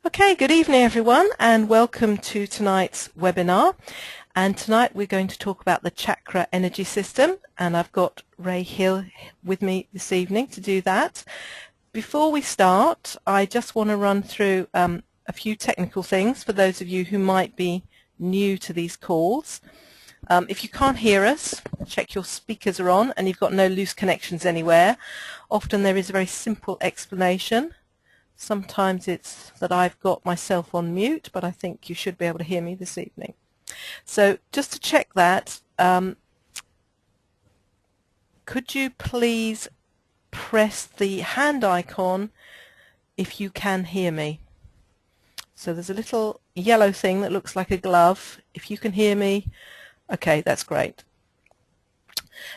Okay, good evening everyone and welcome to tonight's webinar. And tonight we're going to talk about the Chakra Energy System, and I've got Ray Hill with me this evening to do that. Before we start, I just want to run through a few technical things for those of you who might be new to these calls. If you can't hear us, check your speakers are on and you've got no loose connections anywhere. Often there is a very simple explanation. Sometimes it's that I've got myself on mute, but I think you should be able to hear me this evening. So just to check that, could you please press the hand icon if you can hear me? So there's a little yellow thing that looks like a glove. If you can hear me, okay, that's great.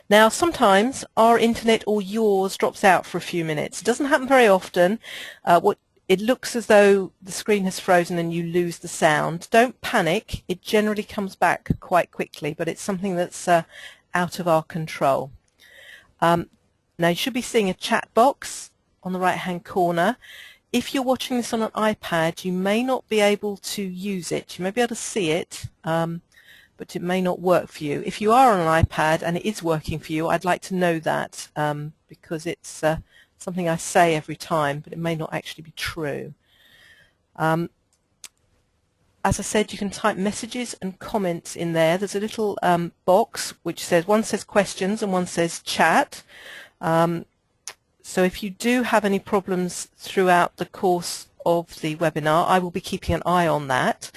Now sometimes our internet or yours drops out for a few minutes. It doesn't happen very often. It looks as though the screen has frozen and you lose the sound. Don't panic. It generally comes back quite quickly, but it's something that's out of our control. Now you should be seeing a chat box on the right hand corner. If you're watching this on an iPad, you may not be able to use it. You may be able to see it, but it may not work for you. If you are on an iPad and it is working for you, I'd like to know that because it's something I say every time, but it may not actually be true. As I said, you can type messages and comments in there. There's a little box which says, one says questions and one says chat. So if you do have any problems throughout the course of the webinar, I will be keeping an eye on that.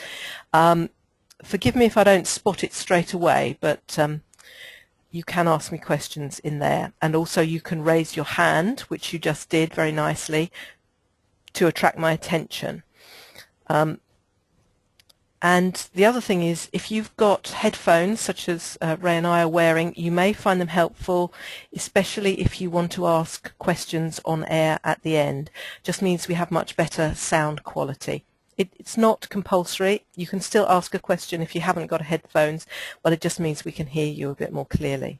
Forgive me if I don't spot it straight away, but you can ask me questions in there, and also you can raise your hand, which you just did very nicely, to attract my attention. And the other thing is, if you've got headphones such as Ray and I are wearing, you may find them helpful, especially if you want to ask questions on air at the end. Just means we have much better sound quality. It's not compulsory. You can still ask a question if you haven't got headphones, but it just means we can hear you a bit more clearly.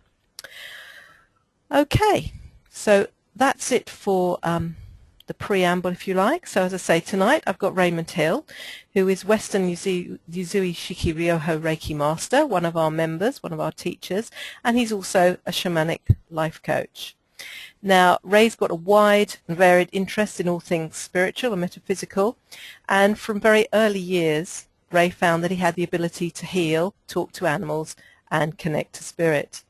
Okay, so that's it for the preamble, if you like. So as I say, tonight I've got Raymond Hill, who is Western Yuzui Shiki Ryoho Reiki Master, one of our members, one of our teachers, and he's also a shamanic life coach. Now, Ray's got a wide and varied interest in all things spiritual and metaphysical, and from very early years, Ray found that he had the ability to heal, talk to animals, and connect to spirit.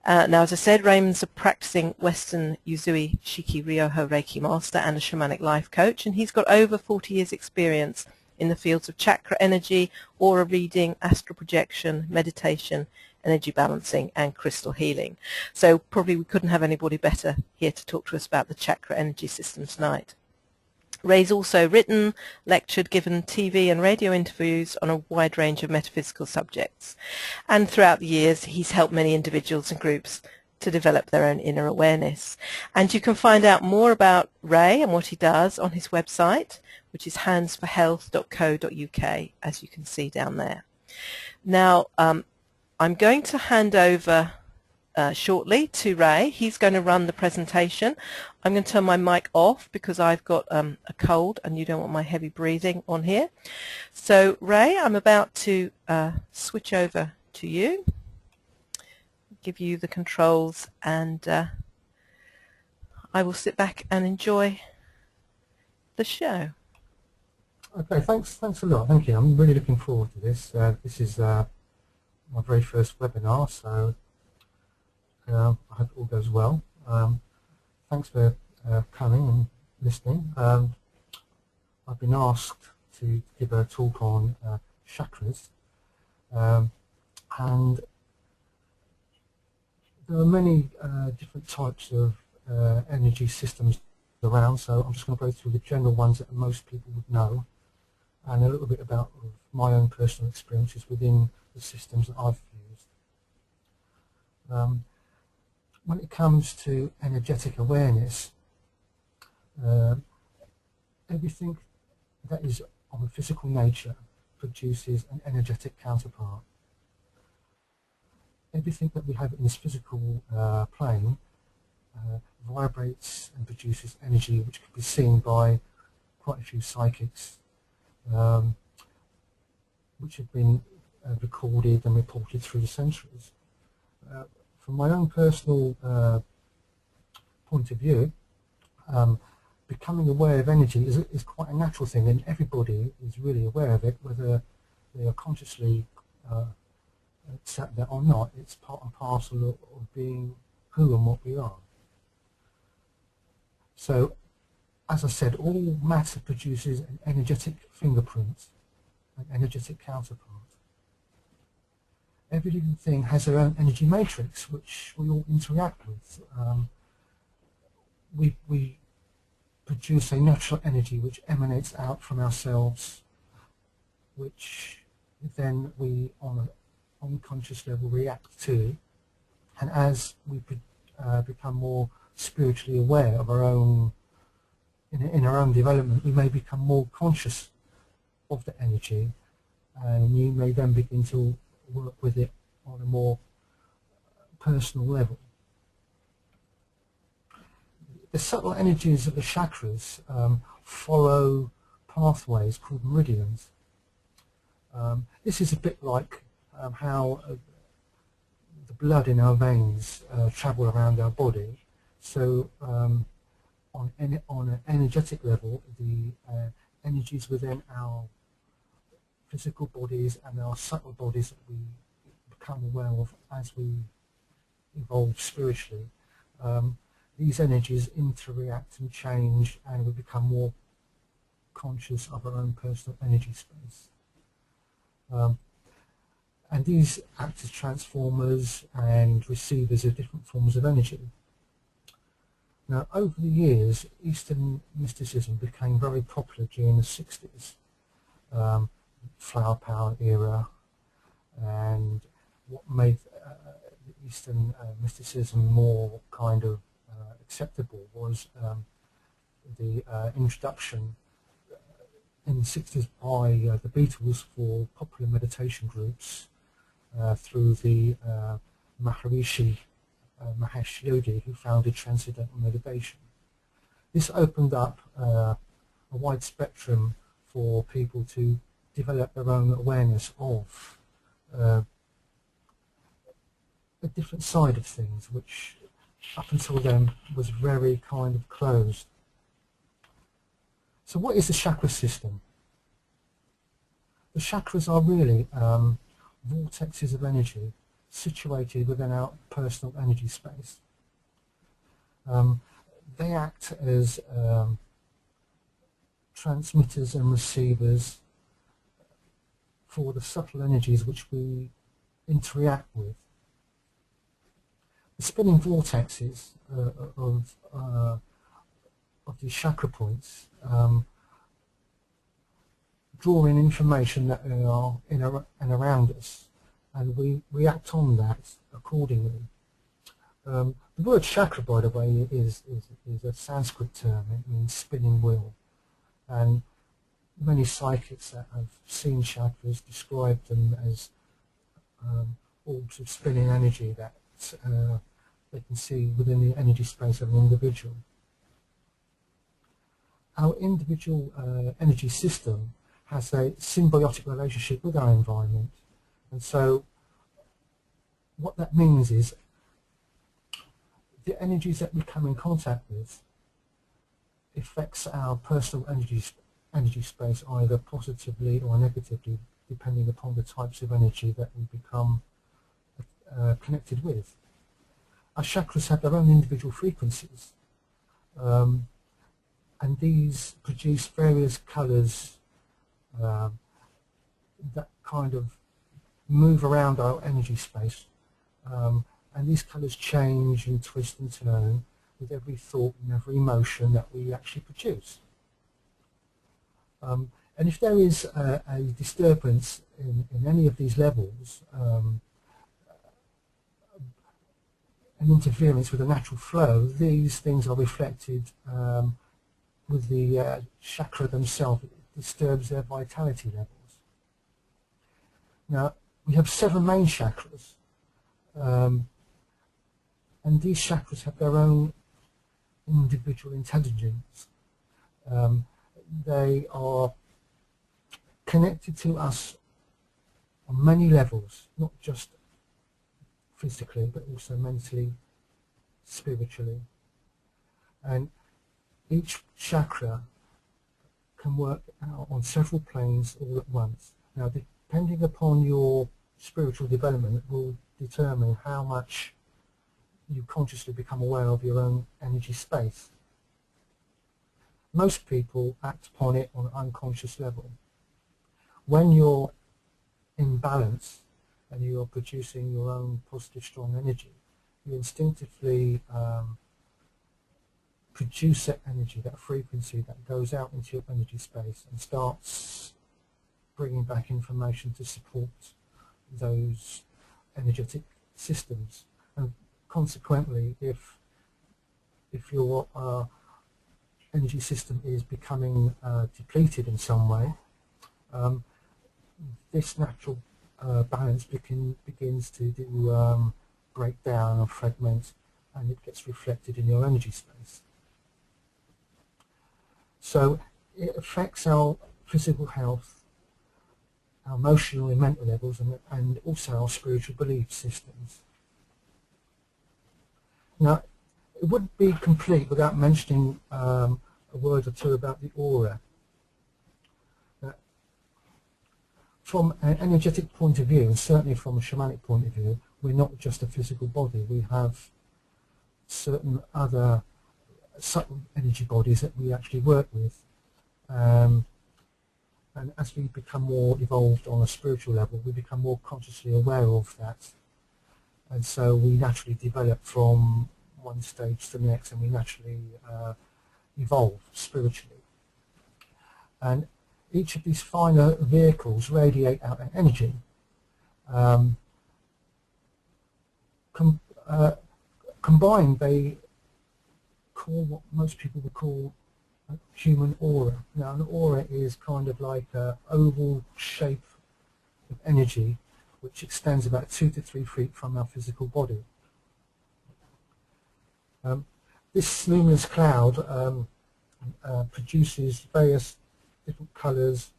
Now, as I said, Raymond's a practicing Western Yuzui Shiki Ryoho Reiki Master and a shamanic life coach, and he's got over 40 years' experience in the fields of chakra energy, aura reading, astral projection, meditation, energy balancing, and crystal healing. So probably we couldn't have anybody better here to talk to us about the Chakra Energy System tonight. Ray's also written, lectured, given TV and radio interviews on a wide range of metaphysical subjects. And throughout the years, he's helped many individuals and groups to develop their own inner awareness. And you can find out more about Ray and what he does on his website, which is handsforhealth.co.uk, as you can see down there. Now, I'm going to hand over shortly to Ray. He's going to run the presentation. I'm going to turn my mic off because I've got a cold and you don't want my heavy breathing on here. So Ray, I'm about to switch over to you, give you the controls, and I will sit back and enjoy the show. Okay, thanks a lot. Thank you. I'm really looking forward to this. This is my very first webinar, so I hope it all goes well. Thanks for coming and listening. I've been asked to give a talk on chakras, and there are many different types of energy systems around, so I'm just going to go through the general ones that most people would know, and a little bit about my own personal experiences within the systems that I've used. When it comes to energetic awareness, everything that is of a physical nature produces an energetic counterpart. Everything that we have in this physical plane vibrates and produces energy which can be seen by quite a few psychics um, which have been recorded and reported through the centuries. From my own personal point of view, becoming aware of energy is quite a natural thing, and everybody is really aware of it, whether they are consciously accept that or not. It's part and parcel of being who and what we are. So, as I said, all matter produces an energetic fingerprint, an energetic counterpart. Every living thing has their own energy matrix, which we all interact with. We produce a natural energy which emanates out from ourselves, which then we, on an unconscious level, react to. And as we become more spiritually aware of our own, in our own development, we may become more conscious of the energy, and you may then begin to work with it on a more personal level. The subtle energies of the chakras follow pathways called meridians. This is a bit like how the blood in our veins travel around our body. So on an energetic level, the energies within our physical bodies and our subtle bodies that we become aware of as we evolve spiritually, these energies interact and change, and we become more conscious of our own personal energy space. And these act as transformers and receivers of different forms of energy. Now, over the years, Eastern mysticism became very popular during the 60s, flower power era, and what made the Eastern mysticism more kind of acceptable was the introduction in the 60s by the Beatles for popular meditation groups through the Maharishi Mahesh Yogi, who founded Transcendental Meditation. This opened up a wide spectrum for people to develop their own awareness of a different side of things, which up until then was very kind of closed. So what is the chakra system? The chakras are really vortexes of energy situated within our personal energy space. They act as transmitters and receivers for the subtle energies which we interact with. The spinning vortexes of these chakra points draw in information that are in and around us, and we react on that accordingly. The word chakra, by the way, is a Sanskrit term. It means spinning wheel, and many psychics that have seen chakras describe them as orbs of spinning energy that they can see within the energy space of an individual. Our individual energy system has a symbiotic relationship with our environment, and so what that means is the energies that we come in contact with affects our personal energy space either positively or negatively, depending upon the types of energy that we become connected with. Our chakras have their own individual frequencies, and these produce various colours that kind of move around our energy space, and these colours change and twist and turn with every thought and every emotion that we actually produce. And if there is a disturbance in any of these levels, an interference with the natural flow, these things are reflected with the chakra themselves. It disturbs their vitality levels. Now, we have 7 main chakras, and these chakras have their own individual intelligence. They are connected to us on many levels, not just physically, but also mentally, spiritually. And each chakra can work out on several planes all at once. Now, depending upon your spiritual development, it will determine how much you consciously become aware of your own energy space. Most people act upon it on an unconscious level. When you're in balance and you're producing your own positive, strong energy, you instinctively produce that energy, that frequency that goes out into your energy space and starts bringing back information to support those energetic systems. And consequently, if your energy system is becoming depleted in some way, this natural balance begins to break down or fragment, and it gets reflected in your energy space. So it affects our physical health, our emotional and mental levels, and also our spiritual belief systems. Now, it wouldn't be complete without mentioning a word or two about the aura. From an energetic point of view, and certainly from a shamanic point of view, we're not just a physical body. We have certain other subtle energy bodies that we actually work with. And as we become more evolved on a spiritual level, we become more consciously aware of that. And so we naturally develop from one stage to the next, and we naturally evolve spiritually. And each of these finer vehicles radiate out an energy. Combined, they call what most people would call a human aura. Now, an aura is kind of like an oval shape of energy which extends about 2 to 3 feet from our physical body. This luminous cloud produces various different colours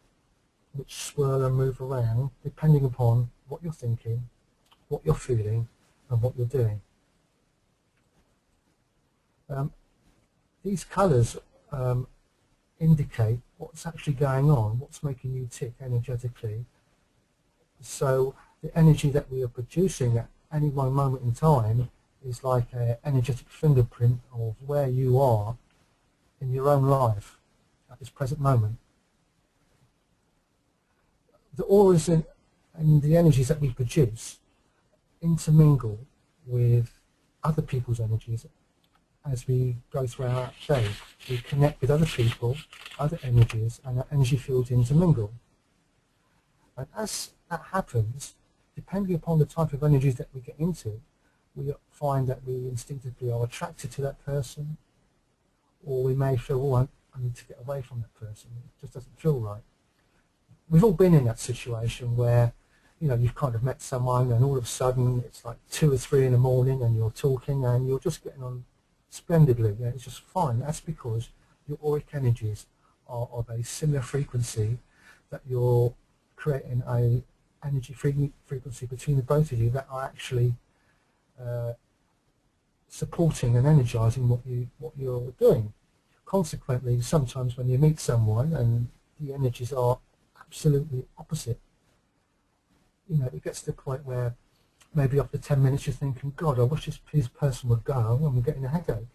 which swirl and move around depending upon what you're thinking, what you're feeling, and what you're doing. These colours indicate what's actually going on, what's making you tick energetically. So the energy that we are producing at any one moment in time is like an energetic fingerprint of where you are in your own life at this present moment. The auras and the energies that we produce intermingle with other people's energies as we go through our day. We connect with other people, other energies, and our energy fields intermingle. And as that happens, depending upon the type of energies that we get into, we find that we instinctively are attracted to that person, or we may feel, oh, I need to get away from that person. It just doesn't feel right. We've all been in that situation where, you know, you've kind of met someone and all of a sudden it's like 2 or 3 in the morning and you're talking and you're just getting on splendidly. Yeah, it's just fine. That's because your auric energies are of a similar frequency, that you're creating a energy frequency between the both of you that are actually supporting and energizing what you're doing. Consequently, sometimes when you meet someone and the energies are absolutely opposite, you know, it gets to the point where maybe after 10 minutes you're thinking, God, I wish this person would go, I'm getting a headache.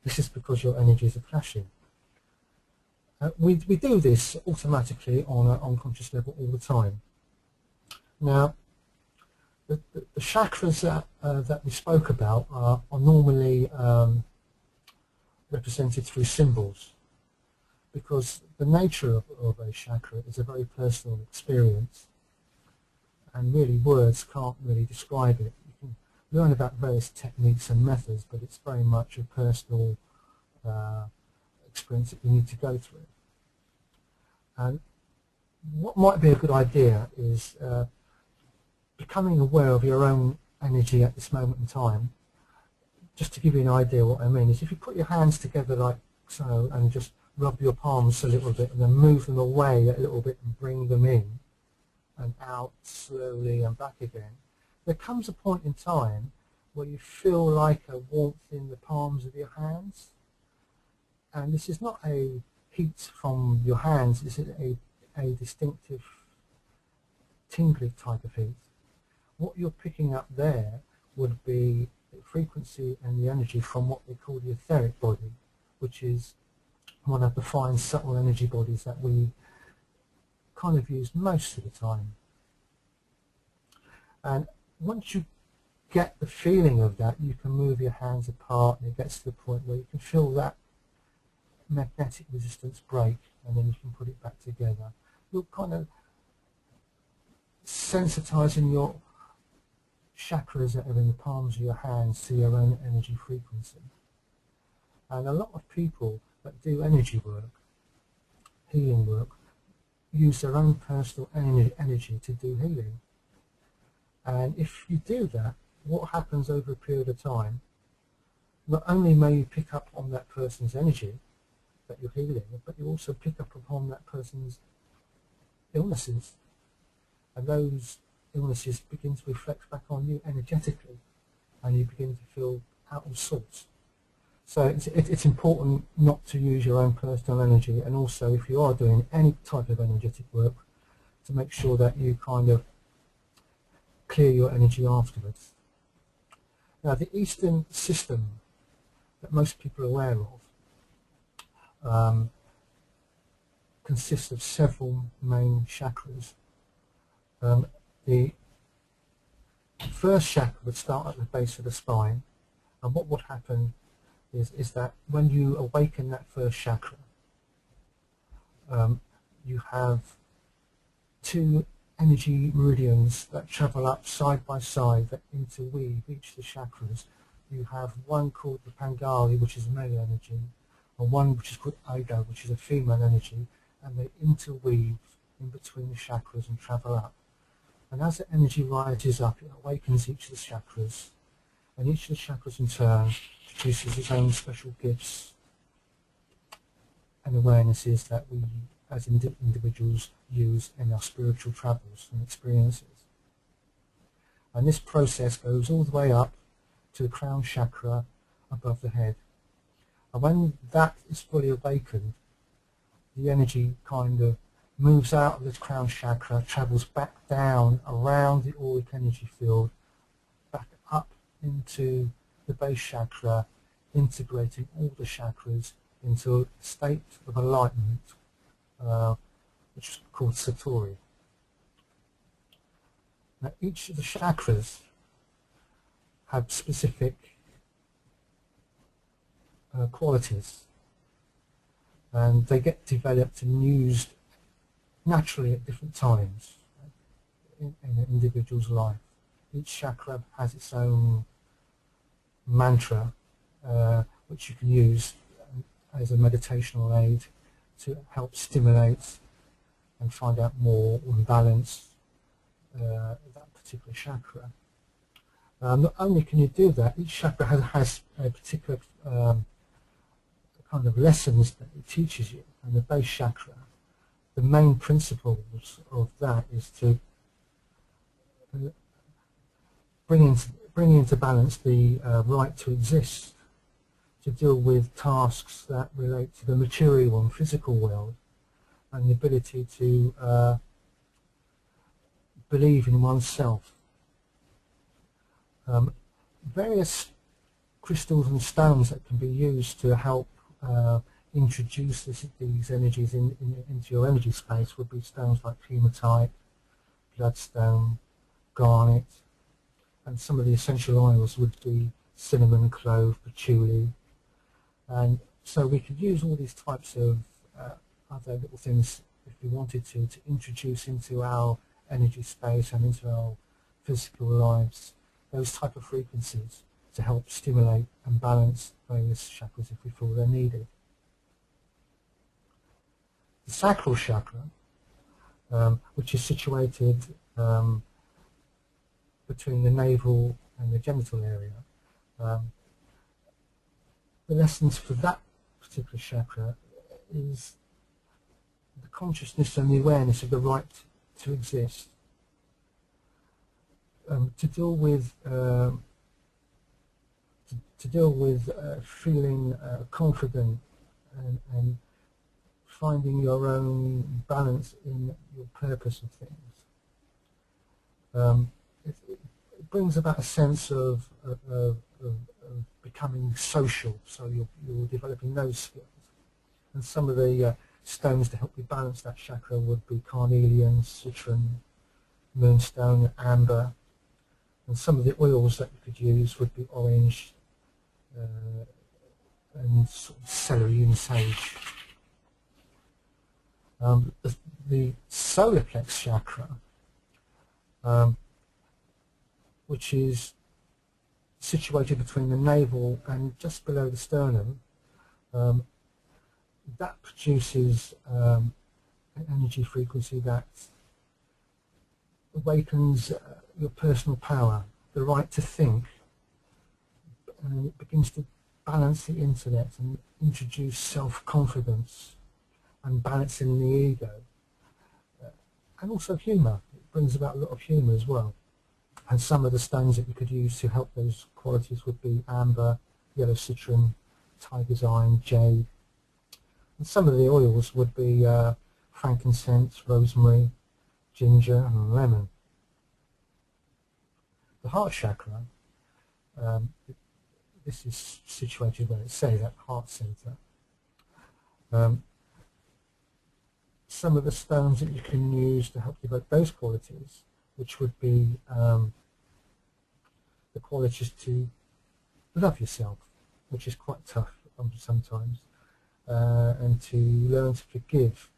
This is because your energies are clashing. We do this automatically on an unconscious level all the time. Now, the chakras that we spoke about are normally represented through symbols, because the nature of a chakra is a very personal experience, and really words can't really describe it. You can learn about various techniques and methods, but it's very much a personal experience that you need to go through. And what might be a good idea is becoming aware of your own energy at this moment in time. Just to give you an idea what I mean is, if you put your hands together like so and just rub your palms a little bit and then move them away a little bit and bring them in and out slowly and back again, there comes a point in time where you feel like a warmth in the palms of your hands. And this is not a heat from your hands, this is a distinctive tingly type of heat. What you're picking up there would be the frequency and the energy from what they call the etheric body, which is one of the fine subtle energy bodies that we kind of use most of the time. And once you get the feeling of that, you can move your hands apart and it gets to the point where you can feel that magnetic resistance break, and then you can put it back together. You're kind of sensitizing your chakras that are in the palms of your hands to your own energy frequency. And a lot of people that do energy work, healing work, use their own personal energy to do healing. And if you do that, what happens over a period of time, not only may you pick up on that person's energy that you're healing, but you also pick up upon that person's illnesses. And those illnesses begin to reflect back on you energetically, and you begin to feel out of sorts. So it's important not to use your own personal energy, and also if you are doing any type of energetic work, to make sure that you kind of clear your energy afterwards. Now, the Eastern system that most people are aware of consists of several main chakras. The first chakra would start at the base of the spine, and what would happen is that when you awaken that first chakra, you have two energy meridians that travel up side by side that interweave each of the chakras. You have one called the Pangali, which is male energy, and one which is called Ida, which is a female energy, and they interweave in between the chakras and travel up. And as the energy rises up, it awakens each of the chakras, and each of the chakras in turn produces its own special gifts and awarenesses that we as individuals use in our spiritual travels and experiences. And this process goes all the way up to the crown chakra above the head. And when that is fully awakened, the energy kind of moves out of the crown chakra, travels back down around the auric energy field, back up into the base chakra, integrating all the chakras into a state of enlightenment, which is called Satori. Now, each of the chakras have specific qualities, and they get developed and used naturally at different times in an individual's life. Each chakra has its own mantra, which you can use as a meditational aid to help stimulate and find out more and balance that particular chakra. Not only can you do that, each chakra has a particular kind of lessons that it teaches you. And the base chakra, the main principles of that is to bring into balance the right to exist, to deal with tasks that relate to the material and physical world, and the ability to believe in oneself. Various crystals and stones that can be used to help introduce these energies into your energy space would be stones like hematite, bloodstone, garnet, and some of the essential oils would be cinnamon, clove, patchouli. And so we could use all these types of other little things if we wanted to introduce into our energy space and into our physical lives those type of frequencies to help stimulate and balance various chakras if we feel they're needed. The sacral chakra, which is situated between the navel and the genital area, the lessons for that particular chakra is the consciousness and the awareness of the right to exist. To deal with feeling confident and finding your own balance in your purpose of things. It brings about a sense of becoming social, so you're developing those skills. And some of the stones to help you balance that chakra would be carnelian, citron, moonstone, amber. And some of the oils that you could use would be orange and sort of celery and sage. The solar plex chakra, which is situated between the navel and just below the sternum, that produces an energy frequency that awakens your personal power, the right to think, and it begins to balance the intellect and introduce self-confidence and balancing the ego, and also humour. It brings about a lot of humour as well. And some of the stones that you could use to help those qualities would be amber, yellow citron, tiger's eye, jade. And some of the oils would be frankincense, rosemary, ginger and lemon. The heart chakra, this is situated where it says at heart center. Some of the stones that you can use to help develop those qualities, which would be the qualities to love yourself, which is quite tough sometimes, and to learn to forgive,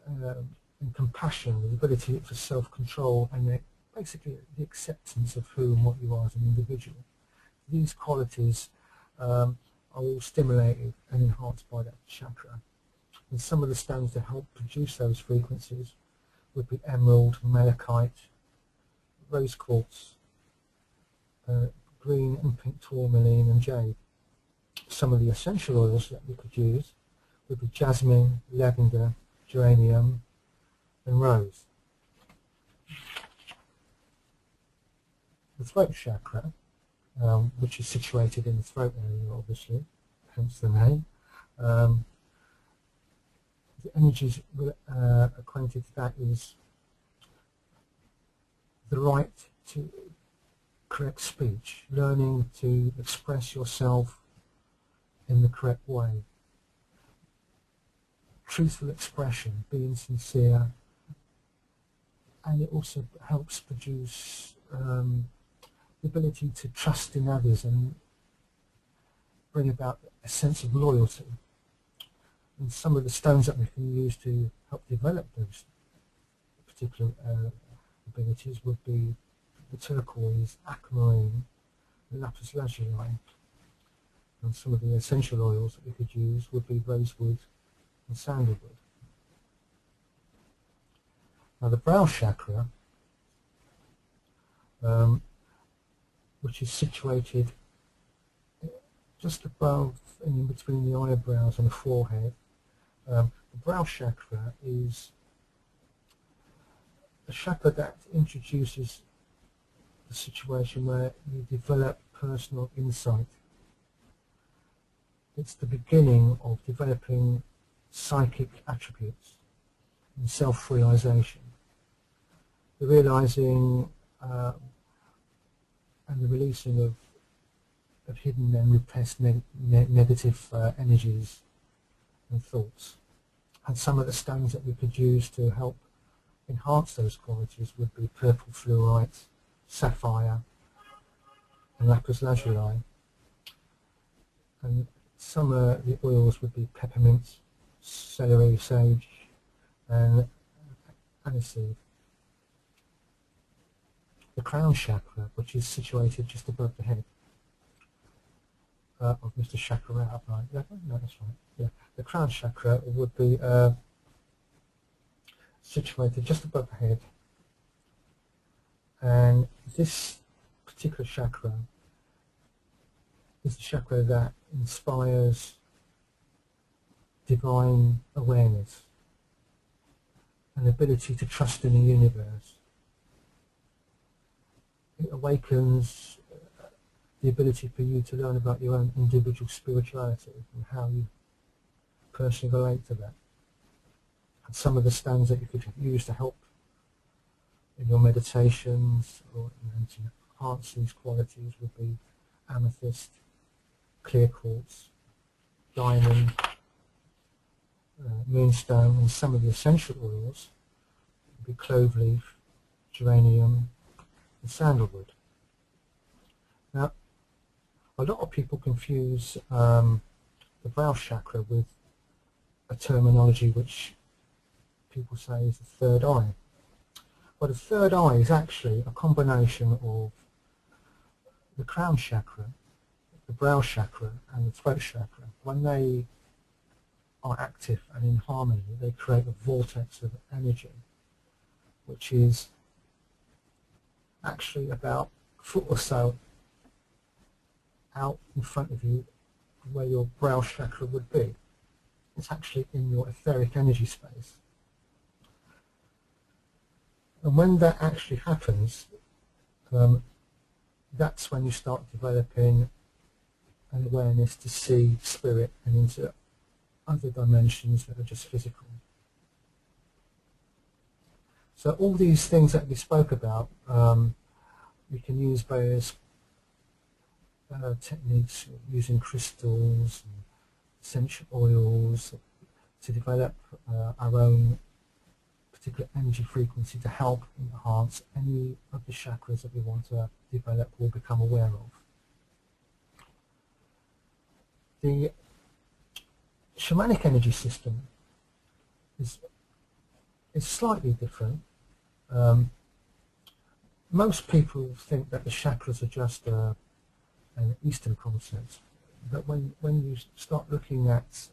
and compassion, the ability for self-control, and basically the acceptance of who and what you are as an individual. These qualities are all stimulated and enhanced by that chakra. And some of the stones to help produce those frequencies would be emerald, malachite, rose quartz, green and pink tourmaline and jade. Some of the essential oils that we could use would be jasmine, lavender, geranium and rose. The throat chakra, which is situated in the throat area obviously, hence the name. The energies acquainted to that is the right to correct speech, learning to express yourself in the correct way, truthful expression, being sincere, and it also helps produce the ability to trust in others and bring about a sense of loyalty. And some of the stones that we can use to help develop those particular abilities would be the turquoise, aquamarine, lapis lazuli, and some of the essential oils that we could use would be rosewood and sandalwood. Now the brow chakra, which is situated just above and in between the eyebrows and the forehead. The brow chakra is a chakra that introduces the situation where you develop personal insight. It's the beginning of developing psychic attributes and self-realization. The realizing and the releasing of hidden and repressed negative energies and thoughts. And some of the stones that we could use to help enhance those qualities would be purple fluorite, sapphire and lapis lazuli. And some of the oils would be peppermint, celery, sage and aniseed. The crown chakra, which is situated just above the head of Mr. Chakra upright. Yeah, no, that's right. Yeah, the crown chakra would be situated just above the head, and this particular chakra is the chakra that inspires divine awareness, an ability to trust in the universe. It awakens the ability for you to learn about your own individual spirituality and how you personally relate to that. And some of the stones that you could use to help in your meditations or to enhance these qualities would be amethyst, clear quartz, diamond, moonstone, and some of the essential oils would be clove leaf, geranium, and sandalwood. Now, a lot of people confuse the brow chakra with a terminology which people say is the third eye. Well, the third eye is actually a combination of the crown chakra, the brow chakra, and the throat chakra. When they are active and in harmony, they create a vortex of energy, which is actually about a foot or so out in front of you where your brow chakra would be. It's actually in your etheric energy space. And when that actually happens, that's when you start developing an awareness to see spirit and into other dimensions that are just physical. So all these things that we spoke about, we can use various techniques using crystals and essential oils to develop our own particular energy frequency to help enhance any of the chakras that we want to develop or become aware of. The shamanic energy system is slightly different. Most people think that the chakras are just an Eastern concept, but when you start looking at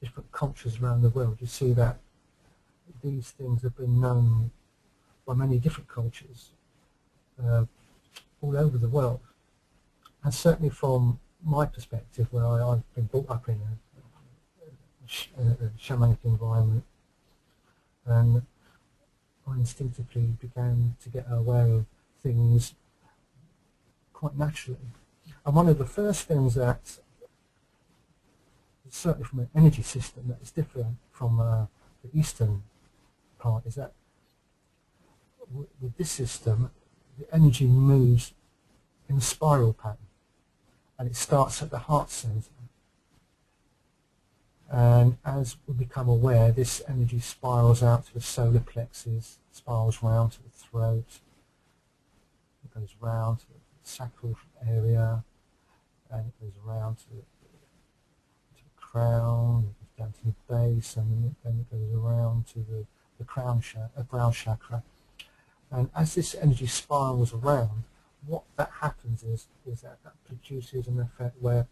different cultures around the world, you see that these things have been known by many different cultures all over the world. And certainly from my perspective, where I've been brought up in a shamanic environment, and I instinctively began to get aware of things quite naturally. And one of the first things that, certainly from an energy system, that is different from the Eastern part, is that with this system, the energy moves in a spiral pattern, and it starts at the heart center. And as we become aware, this energy spirals out to the solar plexus, spirals round to the throat, it goes round to the sacral area, and it goes around to the crown, it goes down to the base, and then it goes around to the brow chakra. And as this energy spirals around, what that happens is that produces an effect where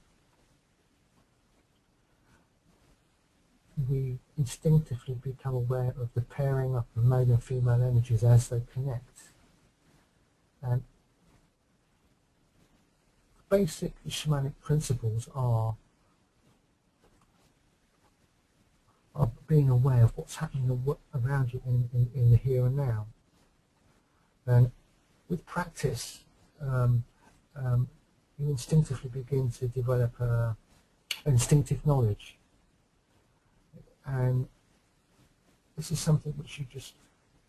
we instinctively become aware of the pairing up of male and female energies as they connect. And basic shamanic principles are being aware of what's happening around you in the here and now. And with practice, you instinctively begin to develop an instinctive knowledge. And this is something which you just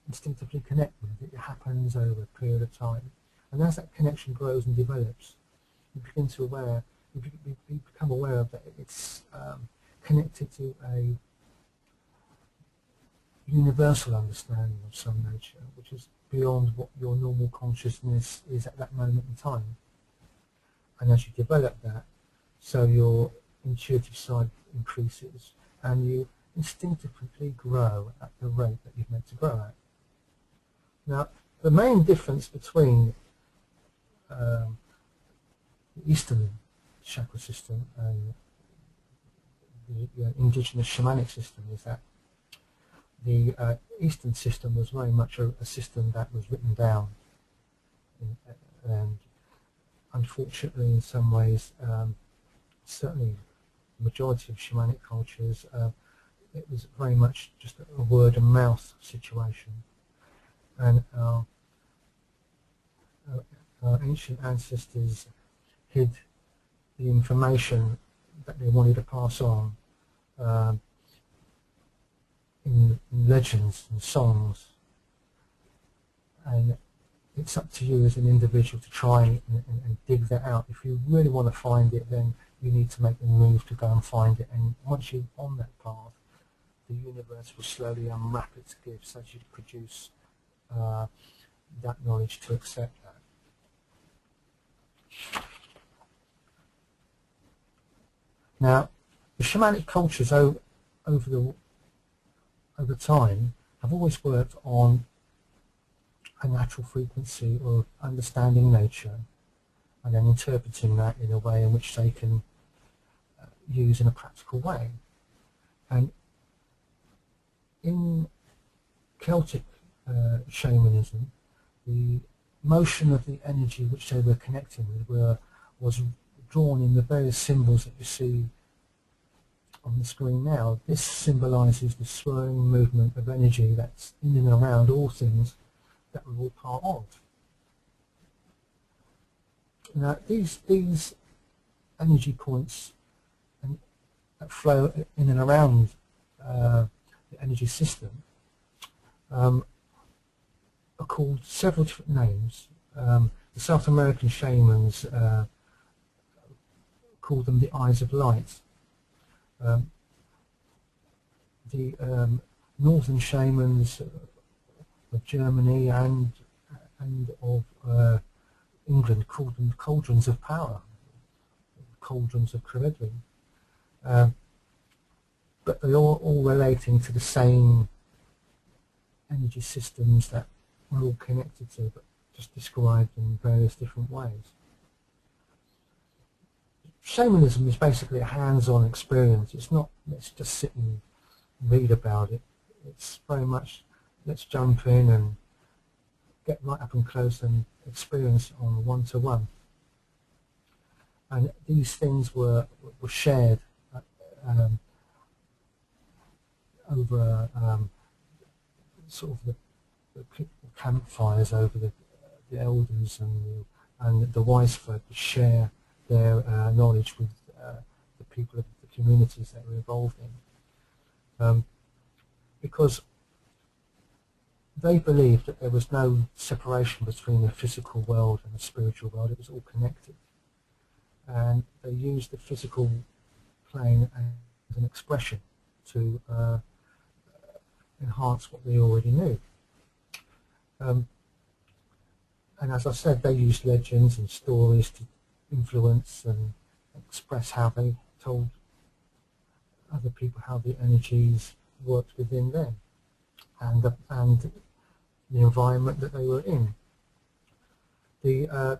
instinctively connect with. It happens over a period of time. And as that connection grows and develops, you become aware of that it's connected to a universal understanding of some nature, which is beyond what your normal consciousness is at that moment in time. And as you develop that, so your intuitive side increases, and you instinctively grow at the rate that you're meant to grow at. Now, the main difference between the Eastern chakra system and the indigenous shamanic system is that the Eastern system was very much a system that was written down, and unfortunately in some ways certainly the majority of shamanic cultures, it was very much just a word of mouth situation, and our ancient ancestors hid the information that they wanted to pass on in legends and songs, and it's up to you as an individual to try and dig that out. If you really want to find it, then you need to make the move to go and find it, and once you're on that path, the universe will slowly unwrap its gifts as you produce that knowledge to accept that. Now, the shamanic cultures over time have always worked on a natural frequency of understanding nature and then interpreting that in a way in which they can use in a practical way. And in Celtic shamanism, the motion of the energy which they were connecting with was drawn in the various symbols that you see on the screen now. This symbolises the swirling movement of energy that's in and around all things that we're all part of. Now, these energy points that flow in and around the energy system are called several different names. The South American shamans call them the eyes of light. The northern shamans of Germany and of England called them cauldrons of power, cauldrons of Caredwin. But they're all relating to the same energy systems that we're all connected to, but just described in various different ways. Shamanism is basically a hands-on experience. It's not let's just sit and read about it. It's very much let's jump in and get right up and close and experience on one-to-one. And these things were shared over sort of the campfires over the elders and the wise folk to share their knowledge with the people of the communities that were involved in. Because they believed that there was no separation between the physical world and the spiritual world. It was all connected. And they used the physical plane as an expression to enhance what they already knew. And as I said, they used legends and stories to influence and express how they told other people how the energies worked within them and the environment that they were in. The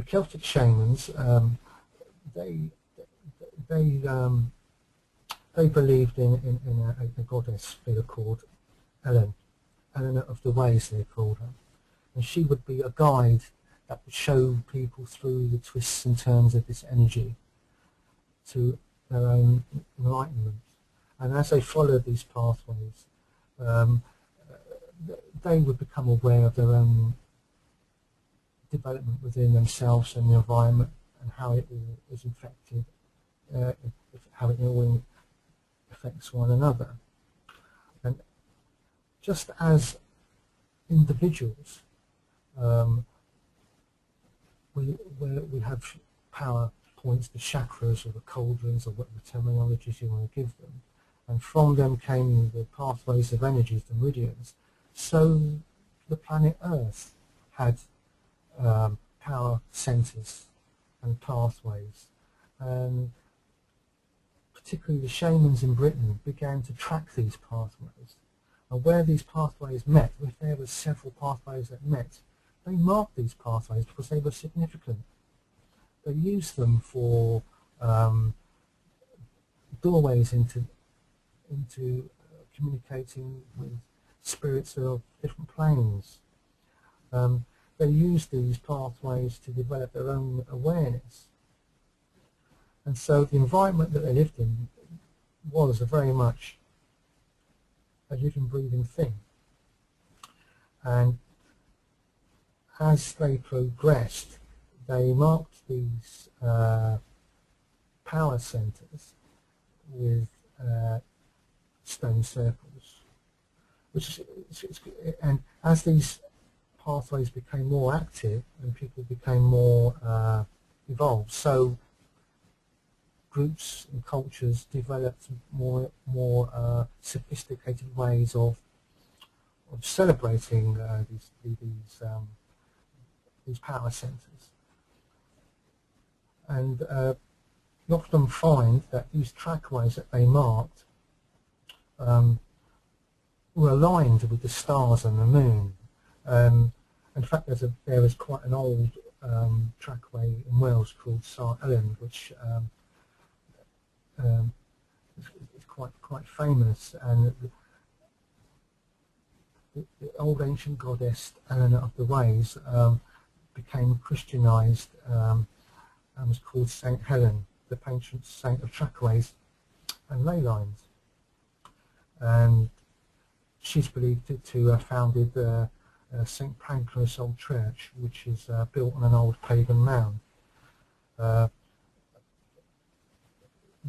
Celtic shamans, they believed in a goddess figure called Eleanor of the Ways, they called her, and she would be a guide that would show people through the twists and turns of this energy to their own enlightenment. And as they followed these pathways, they would become aware of their own development within themselves and the environment and how it all is affected, how it all affects one another. And just as individuals, we have power points, the chakras or the cauldrons or whatever terminologies you want to give them, and from them came the pathways of energies, the meridians. So the planet Earth had power centers and pathways, and particularly the shamans in Britain began to track these pathways, and where these pathways met, if there were several pathways that met, they marked these pathways because they were significant. They used them for doorways into communicating with spirits of different planes. They used these pathways to develop their own awareness. And so the environment that they lived in was very much a living, breathing thing. And as they progressed, they marked these power centers with stone circles, and as these pathways became more active and people became more evolved, so groups and cultures developed more sophisticated ways of celebrating these power centers. And you often find that these trackways that they marked were aligned with the stars and the moon. In fact, there is quite an old trackway in Wales called St Ellen, which is quite famous, and the old ancient goddess Eleanor of the Ways became Christianized and was called Saint Helen, the patron saint of trackways and ley lines. And she's believed to have founded St Pancras Old Church, which is built on an old pagan mound.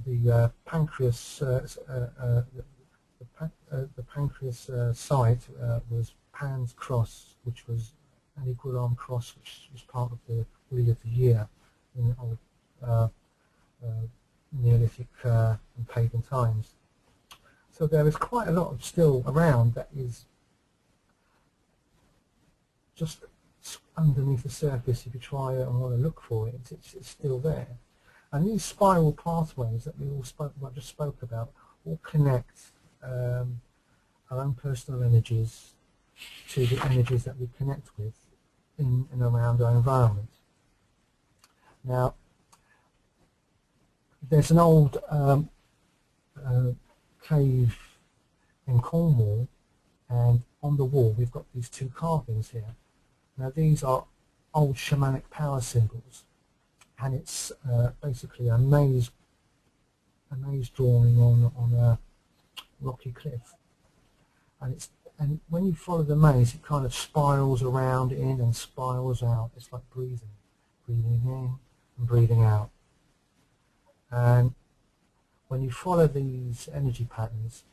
The Pancras site was Pan's Cross, which was an equal arm cross, which was part of the Wheel of the Year in old Neolithic and pagan times. So there is quite a lot of still around that is just underneath the surface. If you try and want to look for it, it's still there. And these spiral pathways that we all just spoke about all connect our own personal energies to the energies that we connect with in and around our environment. Now, there's an old cave in Cornwall, and on the wall we've got these two carvings here. Now these are old shamanic power symbols, and it's basically a maze drawing on a rocky cliff, and when you follow the maze, it kind of spirals around in and spirals out. It's like breathing in and breathing out. And when you follow these energy patterns,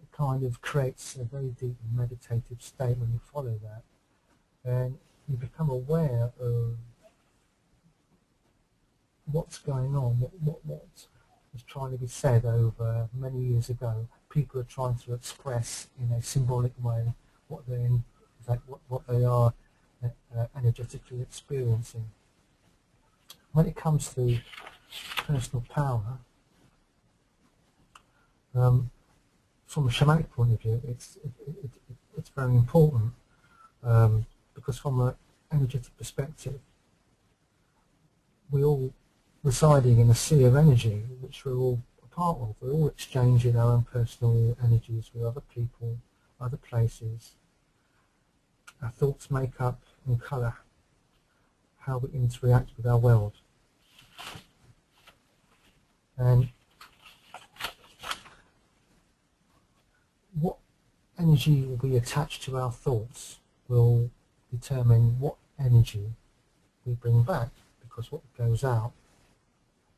it kind of creates a very deep meditative state. When you follow that, and you become aware of what's going on, what was trying to be said over many years ago. People are trying to express in a symbolic way what they are energetically experiencing. When it comes to personal power, from a shamanic point of view, it's very important, because from an energetic perspective, we're all residing in a sea of energy which we're all a part of. We're all exchanging our own personal energies with other people, other places. Our thoughts make up and colour how we interact with our world. And what energy we attach to our thoughts will determine what energy we bring back, because what goes out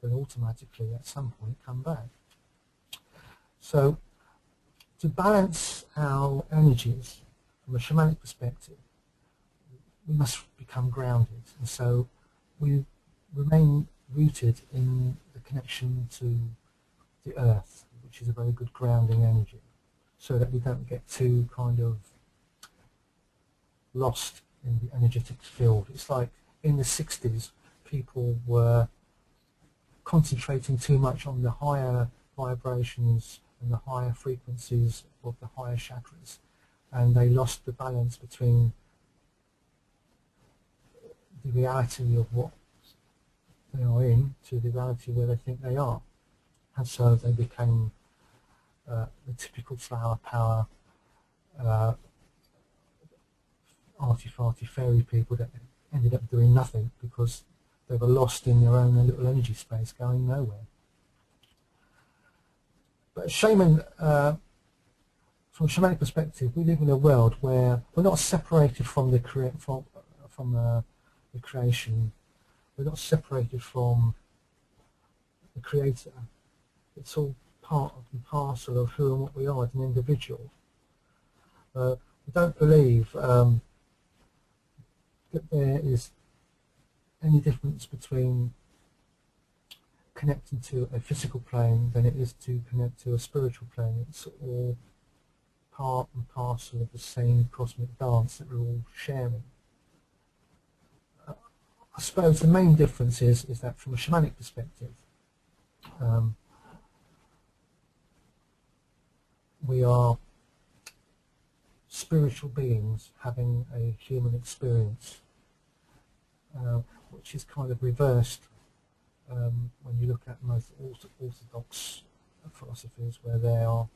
will automatically at some point come back. So to balance our energies from a shamanic perspective, we must become grounded, and so we remain rooted in the connection to the earth, which is a very good grounding energy, so that we don't get too kind of lost in the energetic field. It's like in the 60s, people were concentrating too much on the higher vibrations and the higher frequencies of the higher chakras, and they lost the balance between the reality of what they are in to the reality where they think they are. And so they became the typical flower power, arty-farty fairy people that ended up doing nothing, because they were lost in their own little energy space going nowhere. But a shaman, from a shamanic perspective, we live in a world where we're not separated from the creation. We're not separated from the creator. It's all part and parcel of who and what we are as an individual. We don't believe that there is any difference between connecting to a physical plane than it is to connect to a spiritual plane. It's all part and parcel of the same cosmic dance that we're all sharing. I suppose the main difference is that from a shamanic perspective, we are spiritual beings having a human experience, which is kind of reversed when you look at most orthodox philosophies, where they are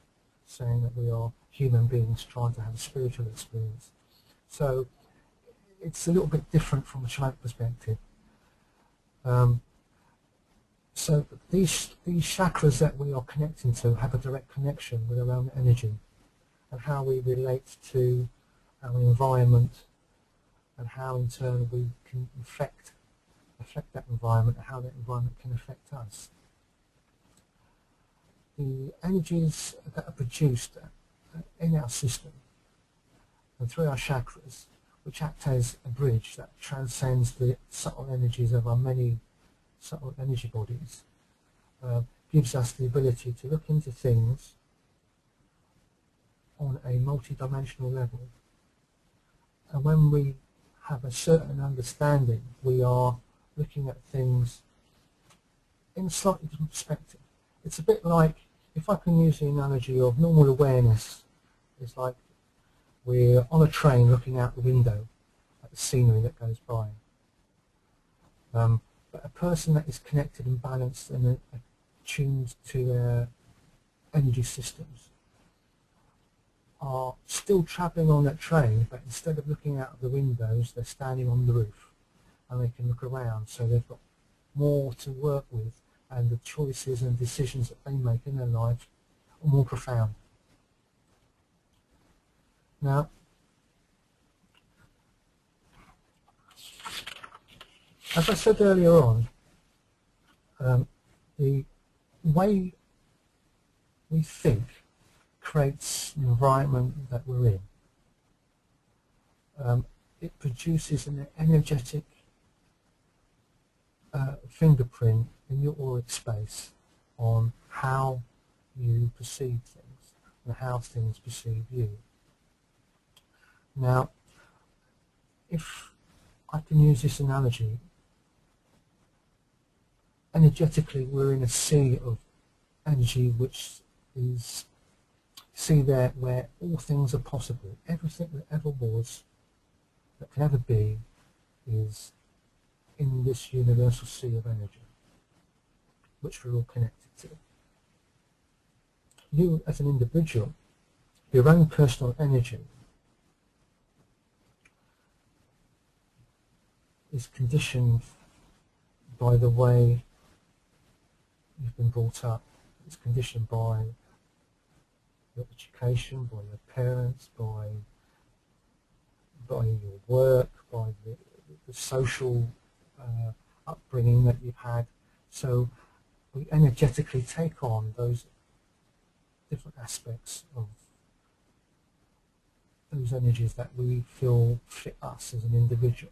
saying that we are human beings trying to have a spiritual experience. So it's a little bit different from a shamanic perspective. So these chakras that we are connecting to have a direct connection with our own energy, and how we relate to our environment, and how in turn we can affect that environment, and how that environment can affect us. The energies that are produced in our system and through our chakras, which act as a bridge that transcends the subtle energies of our many subtle energy bodies, gives us the ability to look into things on a multi-dimensional level. And when we have a certain understanding, we are looking at things in a slightly different perspective. It's a bit like, if I can use the analogy of normal awareness, it's like we're on a train looking out the window at the scenery that goes by. But a person that is connected and balanced and attuned to their energy systems are still travelling on that train, but instead of looking out of the windows, they're standing on the roof and they can look around, so they've got more to work with, and the choices and decisions that they make in their life are more profound. Now, as I said earlier on, the way we think creates the environment that we're in. It produces an energetic fingerprint in your auric space on how you perceive things and how things perceive you. Now, if I can use this analogy, energetically we're in a sea of energy, which is sea there where all things are possible. Everything that ever was, that can ever be, is in this universal sea of energy, which we're all connected to. You as an individual, your own personal energy is conditioned by the way you've been brought up. It's conditioned by your education, by your parents, by your work, by the social upbringing that you've had. So we energetically take on those different aspects of those energies that we feel fit us as an individual.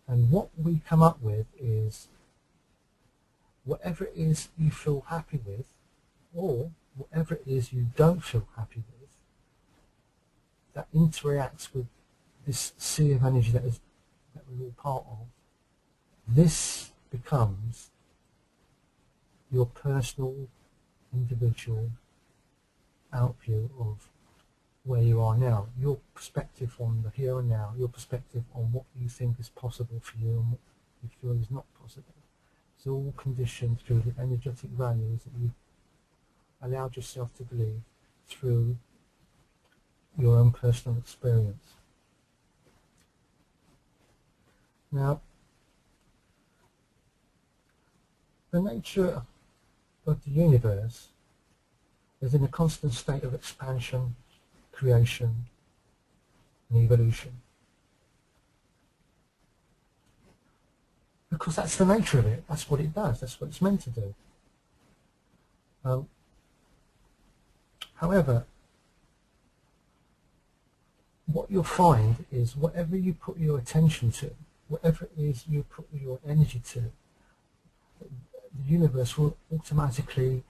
And what we come up with is whatever it is you feel happy with, or whatever it is you don't feel happy with, that interacts with this sea of energy that we're all part of. This becomes your personal, individual outview of where you are now, your perspective on the here and now, your perspective on what you think is possible for you and what you feel is not possible. It's all conditioned through the energetic values that you've allowed yourself to believe through your own personal experience. Now, the nature of the universe is in a constant state of expansion, creation, and evolution. Because that's the nature of it. That's what it does. That's what it's meant to do. However, what you'll find is whatever you put your attention to, whatever it is you put your energy to, the universe will automatically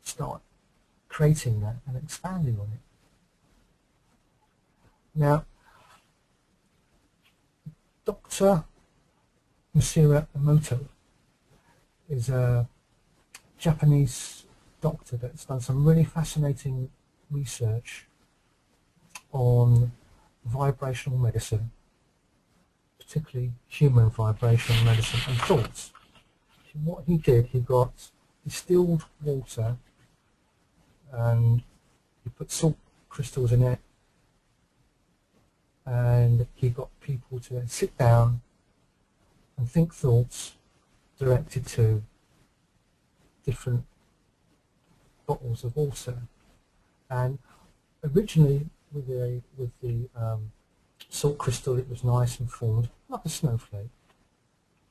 start creating that and expanding on it. Now, Dr. Masira Emoto is a Japanese doctor that's done some really fascinating research on vibrational medicine, particularly human vibrational medicine and thoughts. What he did, he got distilled water and he put salt crystals in it, and he got people to sit down and think thoughts directed to different bottles of water. And originally with the salt crystal, it was nice and formed like a snowflake.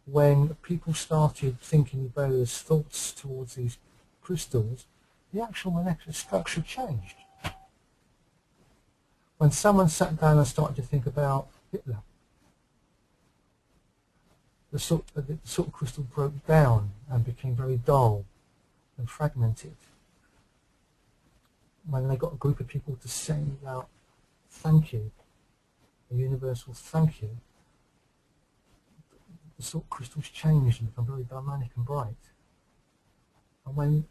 When people started thinking various thoughts towards these crystals, the actual molecular structure changed. When someone sat down and started to think about Hitler, the salt crystal broke down and became very dull and fragmented. When they got a group of people to send out thank you, a universal thank you, the salt crystals changed and become very dynamic and bright. And when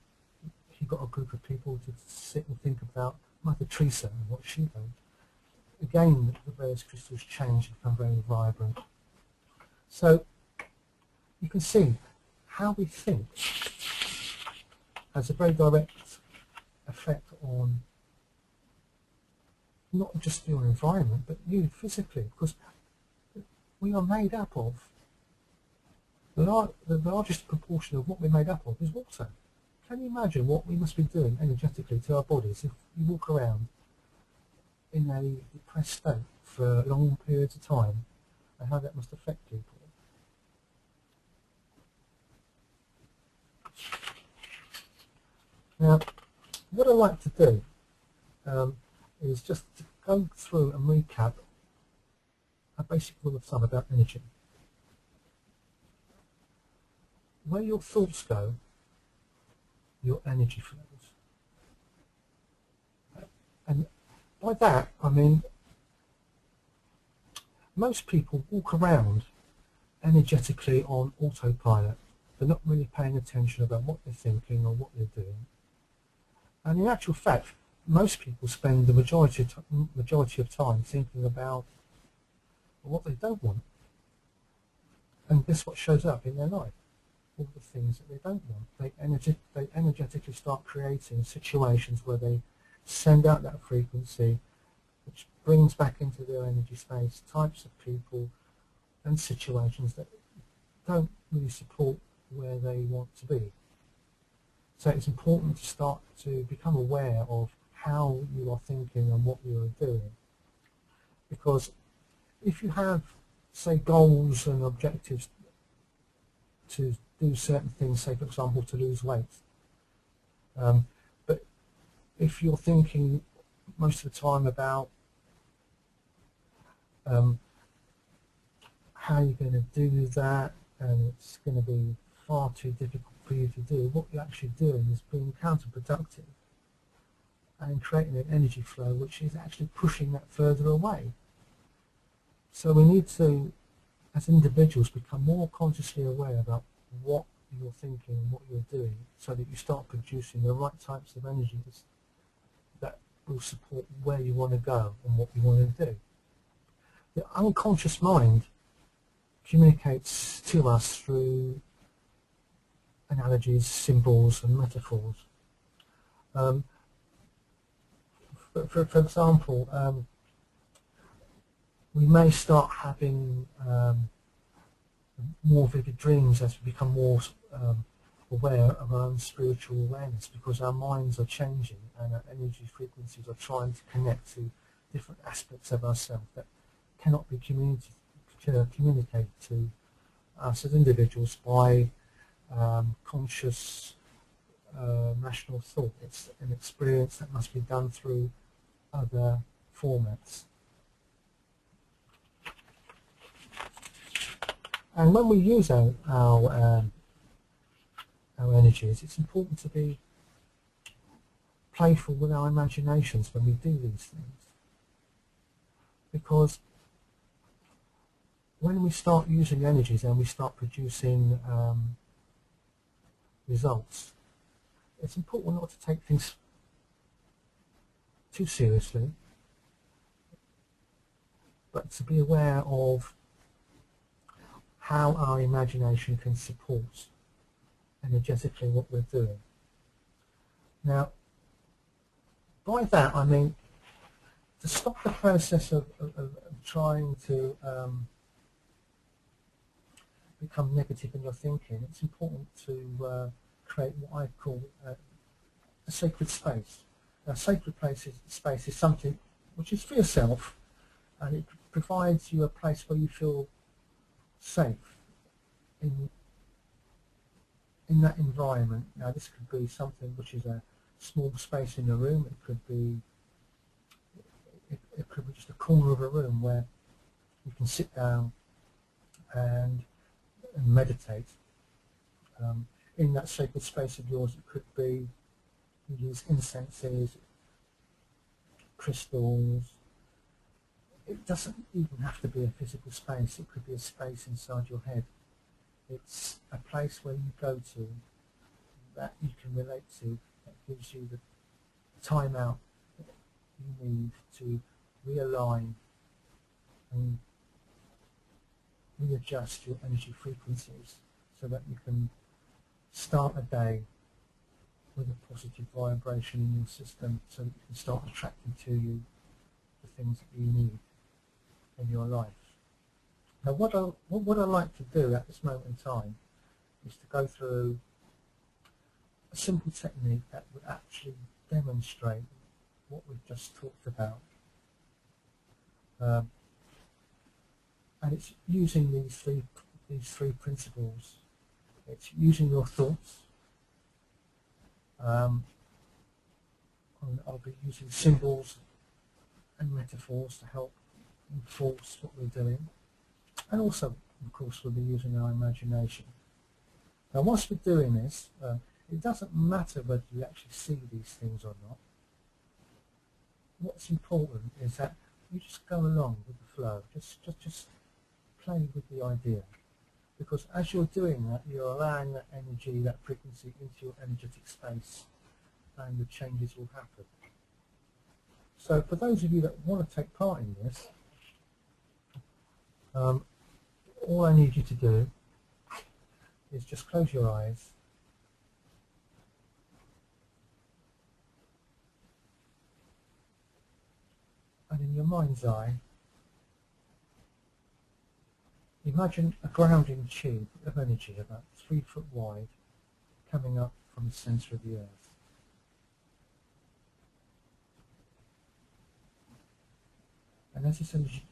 he got a group of people to sit and think about Mother Teresa and what she did, again the various crystals changed and become very vibrant. So you can see how we think has a very direct effect on not just your environment but you physically, because we are made up of the largest proportion of what we're made up of is water. Can you imagine what we must be doing energetically to our bodies if you walk around in a depressed state for long periods of time, and how that must affect people? Now, what I like to do is just to go through and recap a basic rule of thumb about energy. Where your thoughts go, your energy flows. And by that, I mean, most people walk around energetically on autopilot. They're not really paying attention about what they're thinking or what they're doing. And in actual fact, most people spend the majority of time thinking about what they don't want. And guess what shows up in their life? All the things that they don't want. They energetically start creating situations where they send out that frequency, which brings back into their energy space types of people and situations that don't really support where they want to be. So it's important to start to become aware of how you are thinking and what you are doing. Because if you have, say, goals and objectives to do certain things, say for example to lose weight, but if you're thinking most of the time about how you're going to do that, and it's going to be far too difficult for you to do, what you're actually doing is being counterproductive and creating an energy flow which is actually pushing that further away. So we need to, as individuals, become more consciously aware about what you're thinking and what you're doing, so that you start producing the right types of energies that will support where you want to go and what you want to do. The unconscious mind communicates to us through analogies, symbols and metaphors. For example, we may start having more vivid dreams as we become more aware of our own spiritual awareness, because our minds are changing and our energy frequencies are trying to connect to different aspects of ourselves that cannot be communicated to us as individuals by conscious rational thought. It's an experience that must be done through other formats. And when we use our energies, it's important to be playful with our imaginations when we do these things, because when we start using energies and we start producing results, it's important not to take things too seriously, but to be aware of how our imagination can support energetically what we're doing. Now, by that I mean to stop the process of trying to become negative in your thinking. It's important to create what I call a sacred space. A sacred space is something which is for yourself, and it provides you a place where you feel safe in that environment. Now, this could be something which is a small space in a room. It could be just a corner of a room where you can sit down and meditate. In that sacred space of yours, it could be you use incenses, crystals. It doesn't even have to be a physical space. It could be a space inside your head. It's a place where you go to that you can relate to, that gives you the time out that you need to realign and readjust your energy frequencies so that you can start a day with a positive vibration in your system, so that you can start attracting to you the things that you need in your life. Now, what I like to do at this moment in time is to go through a simple technique that would actually demonstrate what we've just talked about. And it's using these three principles. It's using your thoughts. I'll be using symbols and metaphors to help enforce what we're doing. And also, of course, we'll be using our imagination. Now, whilst we're doing this, it doesn't matter whether you actually see these things or not. What's important is that you just go along with the flow. Just play with the idea. Because as you're doing that, you're allowing that energy, that frequency into your energetic space, and the changes will happen. So for those of you that want to take part in this, all I need you to do is just close your eyes and in your mind's eye, imagine a grounding tube of energy about 3 foot wide coming up from the centre of the earth. And as this energy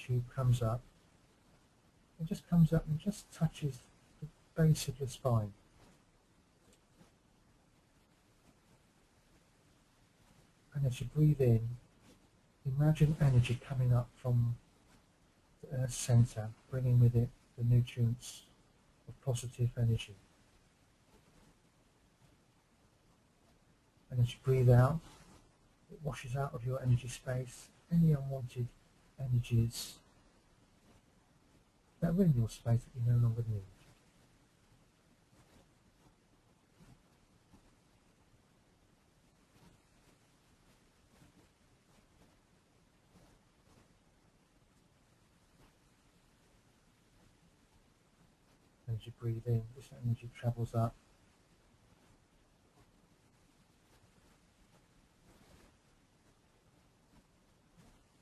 tube comes up, it just comes up and just touches the base of your spine. And as you breathe in, imagine energy coming up from the Earth's centre, bringing with it the nutrients of positive energy. And as you breathe out, it washes out of your energy space any unwanted energies that are in your space that you no longer need. And as you breathe in, this energy travels up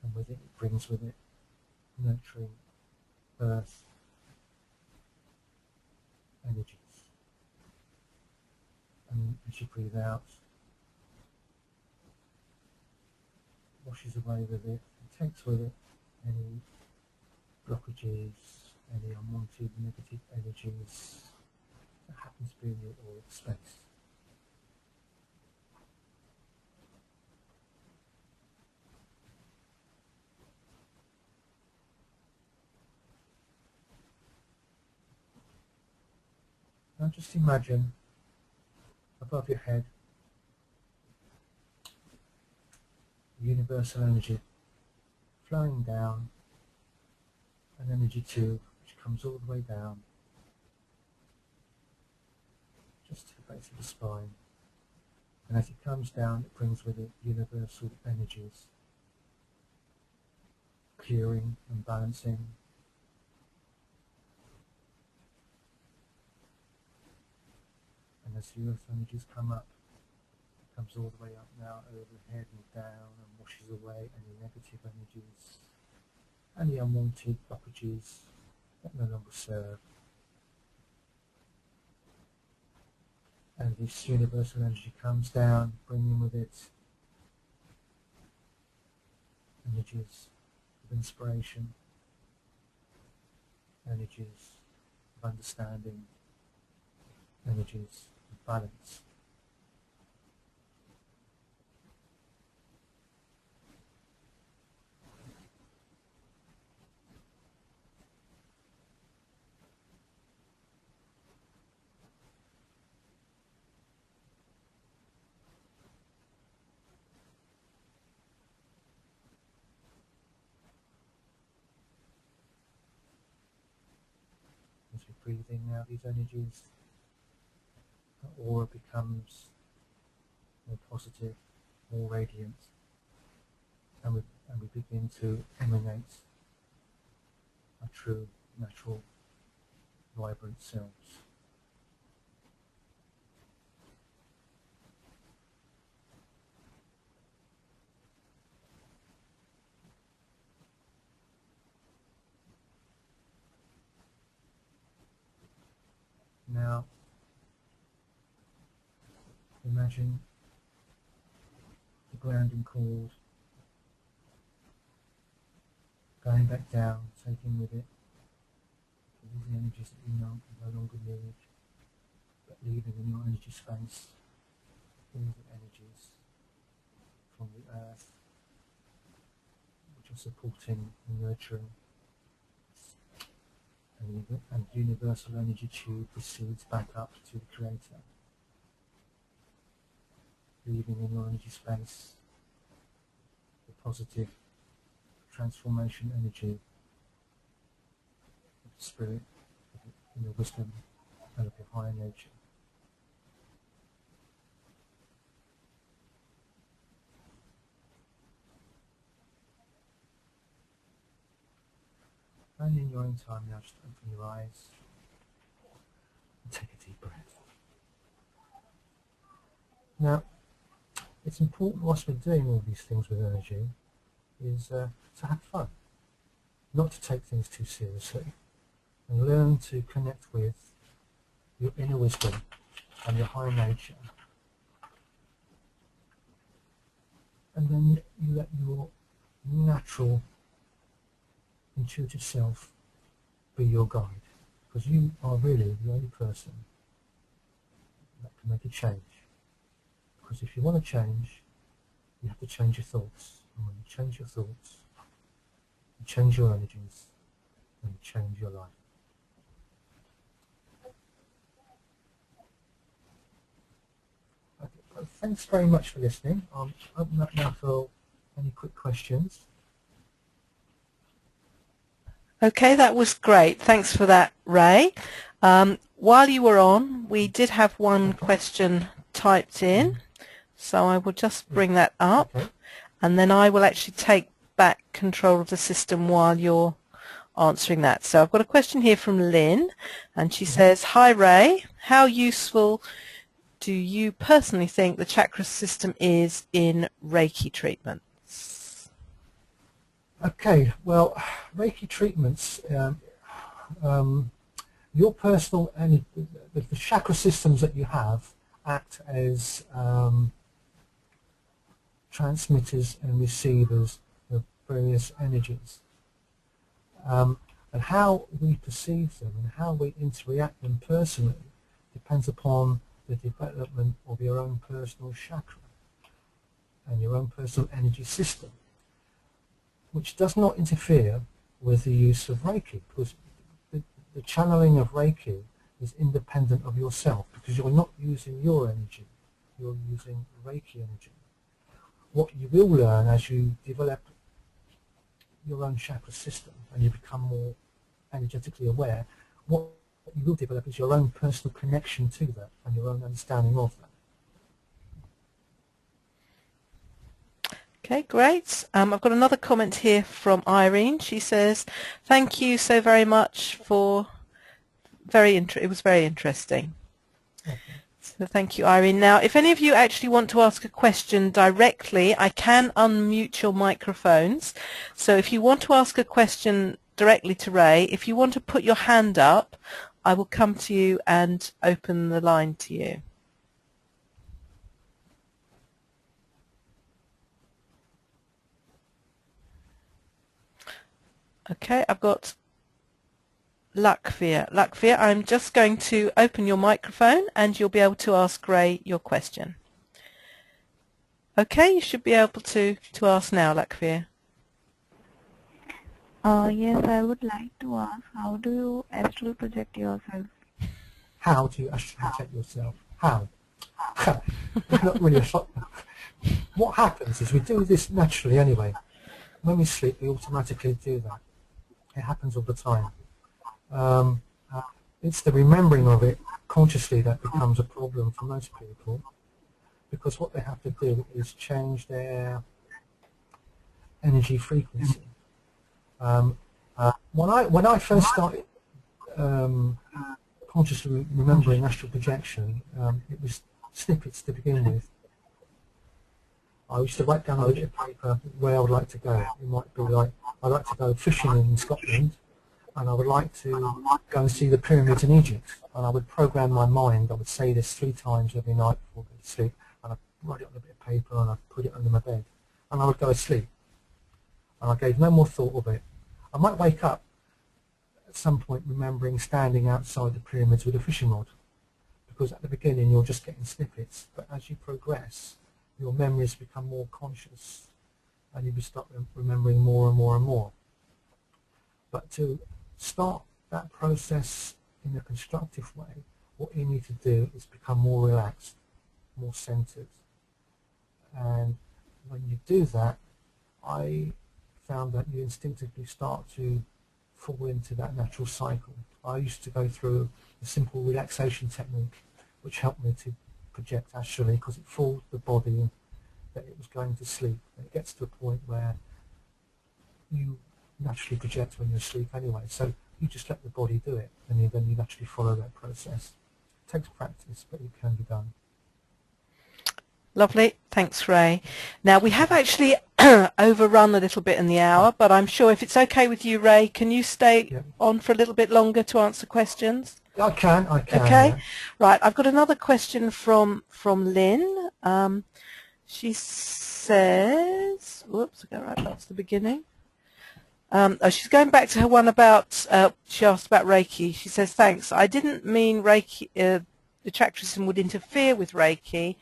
and with it, it brings with it nurturing earth energies. And as you breathe out, washes away with it and takes with it any blockages, any unwanted negative energies that happens to be in your auric space. Now just imagine above your head universal energy flowing down, an energy tube which comes all the way down just to the base of the spine, and as it comes down it brings with it universal energies, clearing and balancing, and as the earth energies come up, it comes all the way up now overhead and down and washes away any negative energies, any unwanted blockages that no longer serve. And this universal energy comes down, bringing with it energies of inspiration, energies of understanding, energies of balance. As we breathe in now these energies, the aura becomes more positive, more radiant, and we begin to emanate our true, natural, vibrant selves. Now, imagine the grounding cord going back down, taking with it all the energies that you no longer need, but leaving in your energy space all the energies from the earth which are supporting and nurturing, and the universal energy tube proceeds back up to the Creator, leaving in your energy space the positive transformation energy of the spirit, of your wisdom, and of your higher nature. And in your own time now, just open your eyes and take a deep breath. Now, it's important whilst we're doing all these things with energy is to have fun, not to take things too seriously, and learn to connect with your inner wisdom and your higher nature. And then you let your natural intuitive self be your guide, because you are really the only person that can make a change. Because if you want to change, you have to change your thoughts, and when you change your thoughts, you change your energies, and you change your life. Okay, well, thanks very much for listening. I'll open up now for any quick questions. Okay, that was great. Thanks for that, Ray. While you were on, we did have one question typed in, so I will just bring that up, and then I will actually take back control of the system while you're answering that. So I've got a question here from Lynn, and she says, "Hi Ray, how useful do you personally think the chakra system is in Reiki treatments?" Okay, well, Reiki treatments, your personal energy, the chakra systems that you have act as transmitters and receivers of various energies. And how we perceive them and how we interact them personally depends upon the development of your own personal chakra and your own personal energy system, which does not interfere with the use of Reiki, because the channeling of Reiki is independent of yourself, because you're not using your energy, you're using Reiki energy. What you will learn as you develop your own chakra system and you become more energetically aware, what you will develop is your own personal connection to that and your own understanding of that. Okay, great. I've got another comment here from Irene. She says, "Thank you so very much for it was very interesting." Okay. So thank you, Irene. Now, if any of you actually want to ask a question directly, I can unmute your microphones. So if you want to ask a question directly to Ray, if you want to put your hand up, I will come to you and open the line to you. Okay, I've got Lakvia. Lakvia, I'm just going to open your microphone and you'll be able to ask Ray your question. Okay, you should be able to ask now, Lakvia. Yes, I would like to ask, how do you astral project yourself? How do you astral project yourself? How? Not really a shot. What happens is we do this naturally anyway. When we sleep, we automatically do that. It happens all the time. It's the remembering of it consciously that becomes a problem for most people, because what they have to do is change their energy frequency. When I first started consciously remembering astral projection, it was snippets to begin with. I used to write down on a bit of paper where I would like to go. It might be like, I'd like to go fishing in Scotland, and I would like to go and see the pyramids in Egypt. And I would program my mind. I would say this 3 times every night before going to sleep, and I'd write it on a bit of paper and I'd put it under my bed, and I would go to sleep. And I gave no more thought of it. I might wake up at some point remembering standing outside the pyramids with a fishing rod, because at the beginning you're just getting snippets, but as you progress, your memories become more conscious and you start remembering more and more and more. But to start that process in a constructive way, what you need to do is become more relaxed, more centered. And when you do that, I found that you instinctively start to fall into that natural cycle. I used to go through a simple relaxation technique which helped me to project astrally, because it fooled the body that it was going to sleep. And it gets to a point where you naturally project when you're asleep anyway, so you just let the body do it, and then you naturally follow that process. It takes practice, but it can be done. Lovely. Thanks, Ray. Now, we have actually overrun a little bit in the hour, but I'm sure if it's okay with you, Ray, can you stay on for a little bit longer to answer questions? I can. Okay. Yeah. Right. I've got another question from Lynn. She says, whoops, I go right back to the beginning. She's going back to her one about, she asked about Reiki. She says, thanks. I didn't mean Reiki, the chakra system would interfere with Reiki.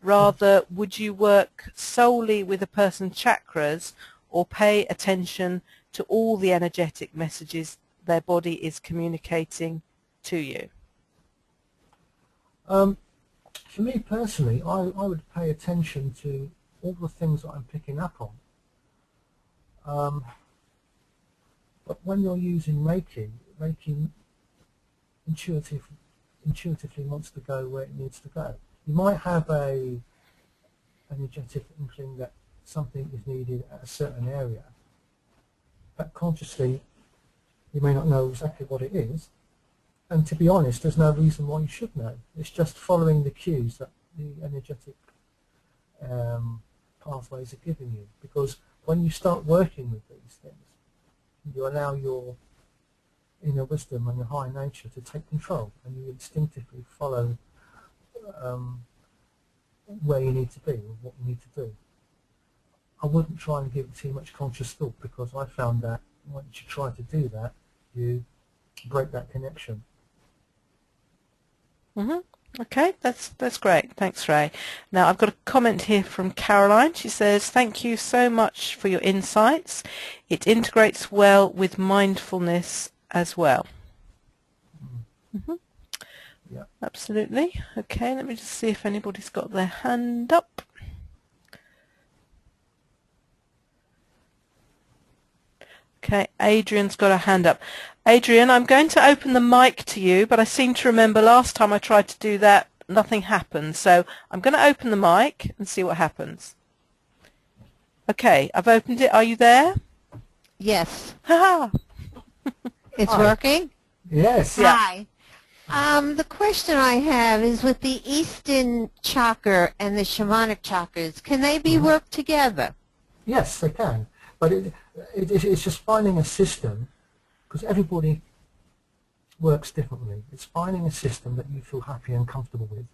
Rather, would you work solely with a person's chakras, or pay attention to all the energetic messages their body is communicating to you? For me personally, I would pay attention to all the things that I'm picking up on. But when you're using Reiki intuitively wants to go where it needs to go. You might have an energetic inkling that something is needed at a certain area, but consciously you may not know exactly what it is. And to be honest, there's no reason why you should know. It's just following the cues that the energetic pathways are giving you. Because when you start working with these things, you allow your inner wisdom and your higher nature to take control, and you instinctively follow where you need to be or what you need to do. I wouldn't try and give it too much conscious thought, because I found that once you try to do that, you break that connection. Okay, that's great. Thanks, Ray. Now, I've got a comment here from Caroline. She says, thank you so much for your insights. It integrates well with mindfulness as well. Yeah. Absolutely. Okay, let me just see if anybody's got their hand up. Okay, Adrian's got a hand up. Adrian, I'm going to open the mic to you, but I seem to remember last time I tried to do that, nothing happened. So I'm going to open the mic and see what happens. Okay, I've opened it. Are you there? Yes. Ha It's Hi. working? Yes. Yeah. Hi. The question I have is with the Eastern chakra and the shamanic chakras, can they be worked together? Yes, they can. But it's just finding a system, because everybody works differently. It's finding a system that you feel happy and comfortable with.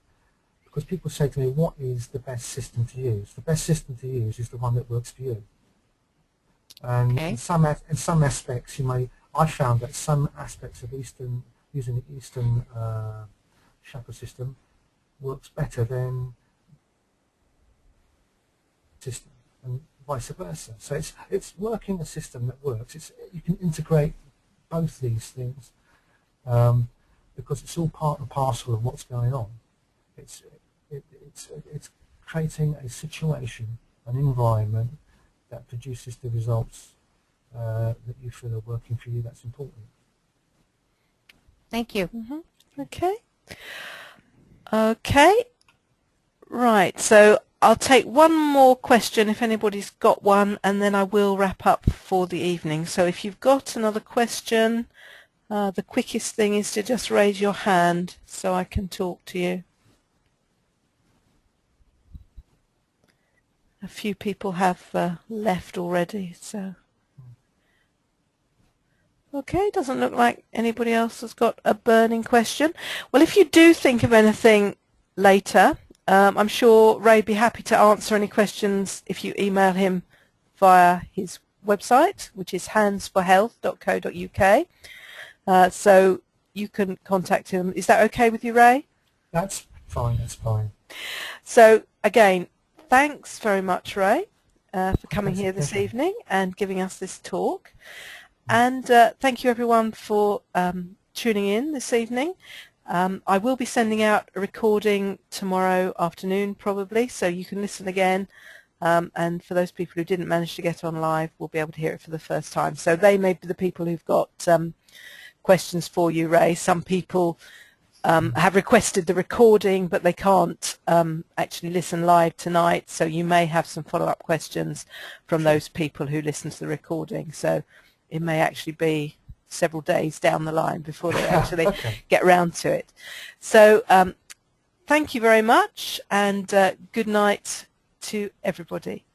Because people say to me, what is the best system to use? The best system to use is the one that works for you. And Okay. in some aspects, I found that some aspects of using the Eastern chakra system works better than system, and vice versa. So it's working a system that works. You can integrate both these things because it's all part and parcel of what's going on. It's creating a situation, an environment that produces the results that you feel are working for you. That's important. Thank you. Okay. Okay. Right. So I'll take one more question if anybody's got one, and then I will wrap up for the evening. So if you've got another question, the quickest thing is to just raise your hand so I can talk to you. A few people have left already, so. Okay, doesn't look like anybody else has got a burning question. Well, if you do think of anything later, I'm sure Ray'd be happy to answer any questions if you email him via his website, which is handsforhealth.co.uk. So you can contact him. Is that okay with you, Ray? That's fine. That's fine. So again, thanks very much, Ray, for coming That's a here this pleasure. evening and giving us this talk. And thank you, everyone, for tuning in this evening. I will be sending out a recording tomorrow afternoon, probably, so you can listen again. And for those people who didn't manage to get on live, we'll be able to hear it for the first time. So they may be the people who've got questions for you, Ray. Some people have requested the recording, but they can't actually listen live tonight. So you may have some follow-up questions from those people who listen to the recording. So it may actually be several days down the line before they actually get round to it. So thank you very much, and good night to everybody.